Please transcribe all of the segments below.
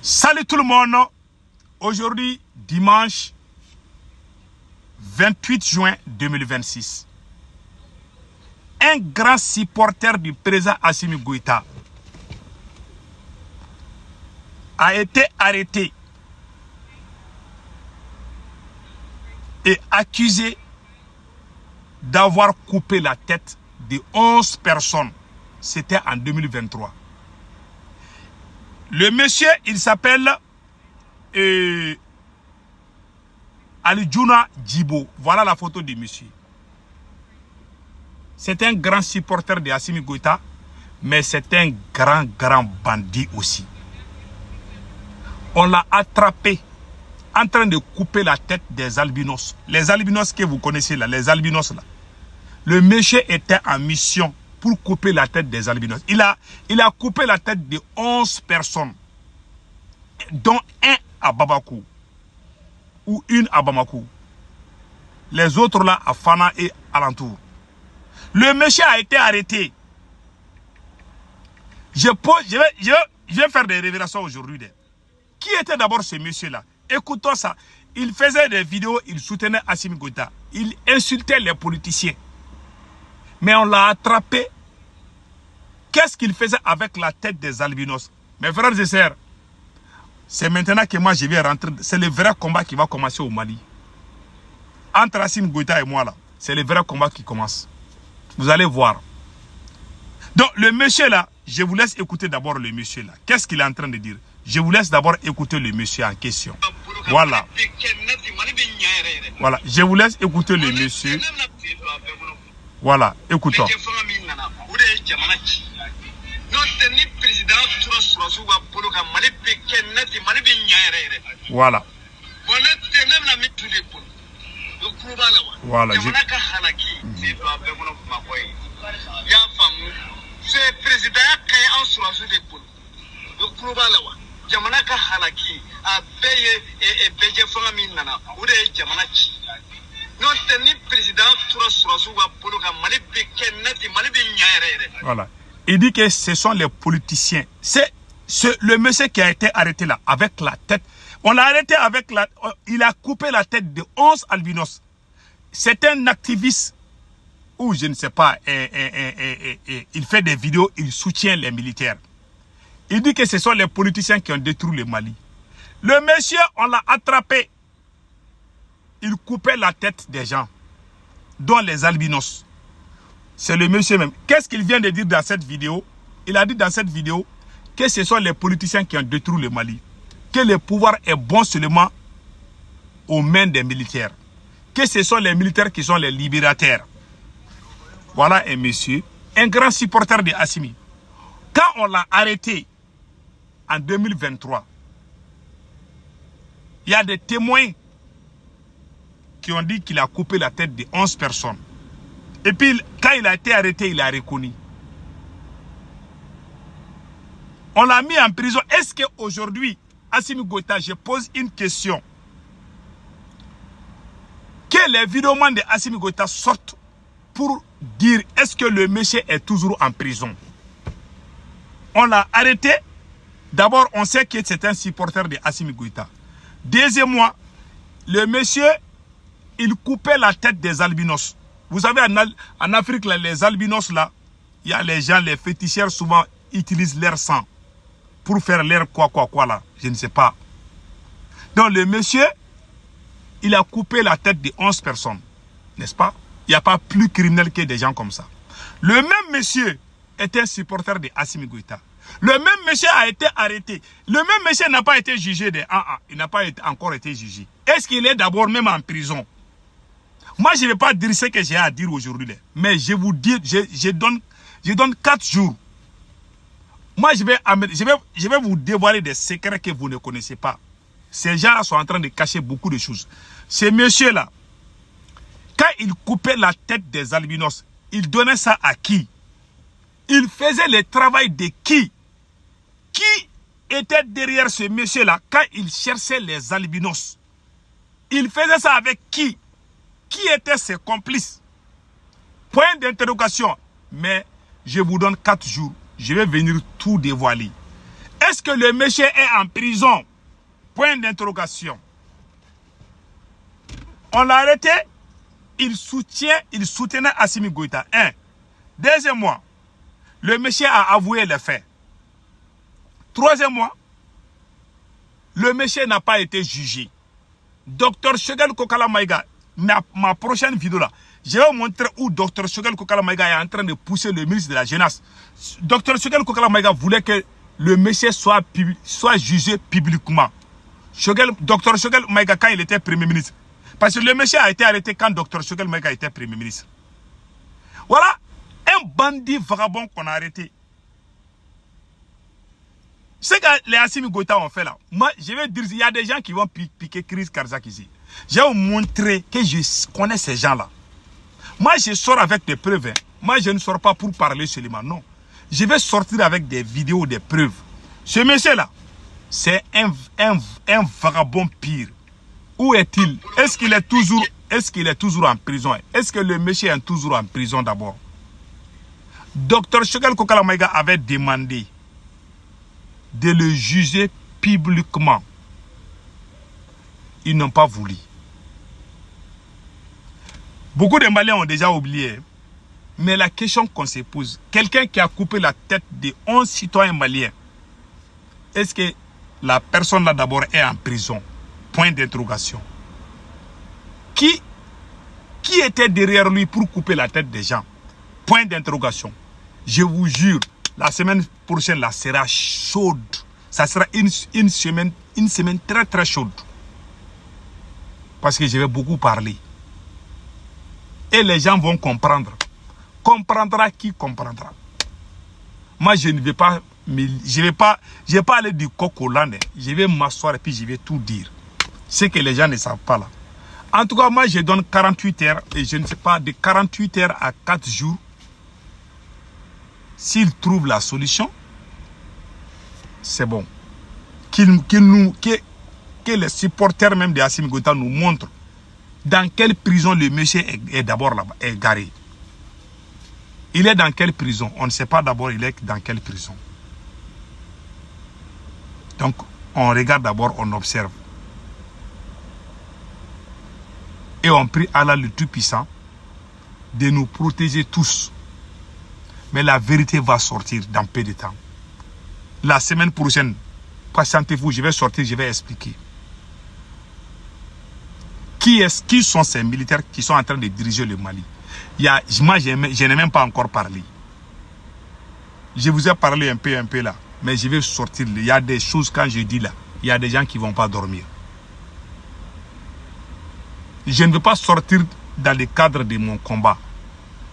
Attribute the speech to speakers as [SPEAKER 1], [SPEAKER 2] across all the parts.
[SPEAKER 1] Salut tout le monde. Aujourd'hui, dimanche 28 juin 2026. Un grand supporter du président Assimi Goïta a été arrêté et accusé d'avoir coupé la tête de 11 personnes. C'était en 2023. Le monsieur, il s'appelle Alioune Djibo. Voilà la photo du monsieur. C'est un grand supporter de Assimi Goïta, mais c'est un grand bandit aussi. On l'a attrapé en train de couper la tête des albinos. Les albinos que vous connaissez là, les albinos là. Le monsieur était en mission pour couper la tête des albinos. Il a coupé la tête de 11 personnes, dont un à Bamako, ou une à Bamako. Les autres là à Fana et alentour. Le monsieur a été arrêté. Je vais faire des révélations aujourd'hui. Qui était d'abord ce monsieur-là? Écoutons ça. Il faisait des vidéos, il soutenait Assimi Goïta. Il insultait les politiciens. Mais on l'a attrapé. Qu'est-ce qu'il faisait avec la tête des albinos? Mes frères et sœurs, c'est maintenant que moi je vais rentrer. C'est le vrai combat qui va commencer au Mali. Entre Assimi Goïta et moi là, c'est le vrai combat qui commence. Vous allez voir. Donc le monsieur là, je vous laisse écouter d'abord le monsieur là. Qu'est-ce qu'il est en train de dire? Je vous laisse d'abord écouter le monsieur en question. Voilà. Voilà. Je vous laisse écouter le monsieur. Voilà. Écoutons. Voilà. Voilà. Voilà. Il dit que ce sont les politiciens. C'est le monsieur qui a été arrêté là, avec la tête. On l'a arrêté avec la... Il a coupé la tête de 11 albinos. C'est un activiste, ou je ne sais pas, il fait des vidéos, il soutient les militaires. Il dit que ce sont les politiciens qui ont détruit le Mali. Le monsieur, on l'a attrapé. Il coupait la tête des gens, dont les albinos. C'est le monsieur même. Qu'est-ce qu'il vient de dire dans cette vidéo? Il a dit dans cette vidéo que ce sont les politiciens qui ont détruit le Mali. Que le pouvoir est bon seulement aux mains des militaires. Que ce sont les militaires qui sont les libérateurs. Voilà un monsieur, un grand supporter de Assimi. Quand on l'a arrêté en 2023, il y a des témoins qui ont dit qu'il a coupé la tête de 11 personnes. Et puis, quand il a été arrêté, il a reconnu. On l'a mis en prison. Est-ce qu'aujourd'hui, Assimi Goïta, je pose une question. Que les vidéomans de Assimi Goïta sortent pour dire est-ce que le monsieur est toujours en prison? On l'a arrêté. D'abord, on sait que c'est un supporter de Assimi Goïta. Deuxièmement, le monsieur, il coupait la tête des albinos. Vous savez, en Afrique, là, les albinos, là, il y a les gens, les féticheurs, souvent, utilisent leur sang pour faire leur quoi, là. Je ne sais pas. Donc, le monsieur, il a coupé la tête de 11 personnes. N'est-ce pas? Il n'y a pas plus criminel que des gens comme ça. Le même monsieur est un supporter de Assimi Goïta. Le même monsieur a été arrêté. Le même monsieur n'a pas été jugé de il n'a pas encore été jugé. Est-ce qu'il est d'abord même en prison? Moi, je ne vais pas dire ce que j'ai à dire aujourd'hui. Mais je vous dis, je donne 4 jours. Moi, je vais vous dévoiler des secrets que vous ne connaissez pas. Ces gens-là sont en train de cacher beaucoup de choses. Ces messieurs-là, quand ils coupaient la tête des albinos, ils donnaient ça à qui? Ils faisaient le travail de qui? Qui était derrière ce monsieur-là quand il cherchait les albinos? Il faisait ça avec qui? Qui étaient ses complices? Point d'interrogation. Mais je vous donne 4 jours. Je vais venir tout dévoiler. Est-ce que le monsieur est en prison? Point d'interrogation. On l'a arrêté. Il soutenait Assimi Goïta. Un. Deuxièmement, le monsieur a avoué les faits. Troisièmement, le monsieur n'a pas été jugé. Docteur Choguel Kokala Maïga, ma prochaine vidéo là, je vais vous montrer où Docteur Choguel Kokala Maïga est en train de pousser le ministre de la Jeunesse. Docteur Choguel Kokala Maïga voulait que le monsieur soit jugé publiquement. Docteur Choguel Maïga, quand il était Premier ministre. Parce que le monsieur a été arrêté quand Docteur Choguel Maïga était Premier ministre. Voilà un bandit vagabond qu'on a arrêté. Ce que les Assimi Goïta ont fait là, moi je vais dire, il y a des gens qui vont piquer Chris Karzak ici. Je vais vous montrer que je connais ces gens là. Moi je sors avec des preuves. Hein. Moi je ne sors pas pour parler seulement, non. Je vais sortir avec des vidéos, des preuves. Ce monsieur là, c'est un vagabond pire. Où est-il? Est-ce qu'il est toujours en prison? Est-ce que le monsieur est toujours en prison d'abord? Docteur Choguel Kokala Maïga avait demandé de le juger publiquement. Ils n'ont pas voulu. Beaucoup de Maliens ont déjà oublié. Mais la question qu'on se pose, quelqu'un qui a coupé la tête de 11 citoyens maliens, est-ce que la personne là d'abord est en prison? Point d'interrogation. Qui était derrière lui pour couper la tête des gens? Point d'interrogation. Je vous jure, la semaine prochaine là sera chaude. Ça sera une semaine très très chaude. Parce que je vais beaucoup parler. Et les gens vont comprendre. Comprendra qui comprendra. Moi je ne vais pas, je vais pas aller du coq au l'âne. Je vais m'asseoir et puis je vais tout dire. Ce que les gens ne savent pas là. En tout cas, moi je donne 48 heures et je ne sais pas, de 48 heures à 4 jours. S'ils trouvent la solution, c'est bon. Que les supporters même de Assimi Goïta nous montrent dans quelle prison le monsieur est d'abord là-bas, est garé. Il est dans quelle prison? On ne sait pas d'abord il est dans quelle prison. Donc, on regarde d'abord, on observe. Et on prie Allah le Tout-Puissant de nous protéger tous. Mais la vérité va sortir dans peu de temps. La semaine prochaine, patientez-vous, je vais sortir, je vais expliquer. Qui sont ces militaires qui sont en train de diriger le Mali? Moi, je n'ai même pas encore parlé. Je vous ai parlé un peu là. Mais je vais sortir. Il y a des choses, quand je dis là, il y a des gens qui ne vont pas dormir. Je ne veux pas sortir dans le cadre de mon combat.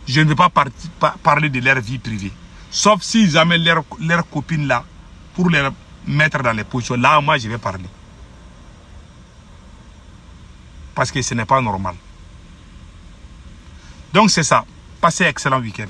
[SPEAKER 1] Je ne veux pas parler de leur vie privée. Sauf s'ils amènent leurs copines là pour les mettre dans les positions. Là, moi, je vais parler. Parce que ce n'est pas normal. Donc, c'est ça. Passez un excellent week-end.